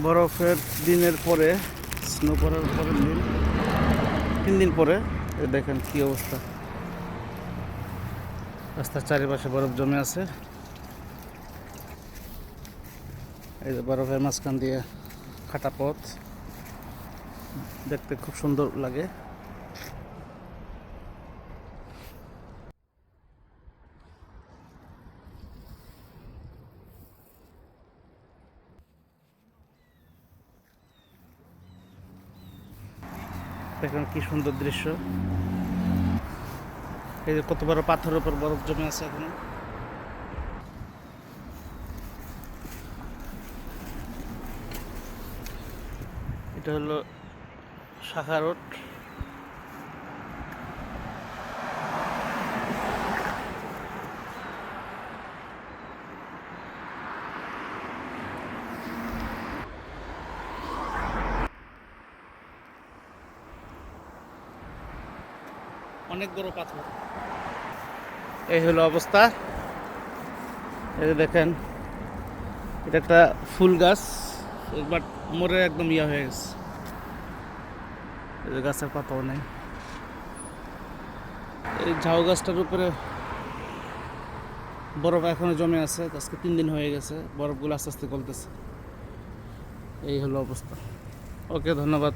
বরফের দিনের পরে, স্নো পড়ার পরের দিন, 3 দিন পরে দেখেন কি অবস্থা। রাস্তার চারিপাশে বরফ জমে আছে। এই যে বরফের মাঝখান দিয়ে কাটা পথ, দেখতে খুব সুন্দর লাগে। দেখেন কি সুন্দর দৃশ্য। এই যে কত বড় পাথরের উপর বরফ জমে আছে এখনো। এটা হলো শাখা রোড। অনেক বড় পাথর। এই হলো অবস্থা। এই যে দেখেন, এটা একটা ফুল গাছ, বাট মরে একদম ইয়া হয়ে গেছে। এই যে গাছের পাতাও নেই। এই ঝাউ গাছটার উপরে বরফ এখনো জমে আছে। আজকে 3 দিন হয়ে গেছে, বরফগুলো আস্তে আস্তে গলতেছে। এই হলো অবস্থা। ওকে, ধন্যবাদ।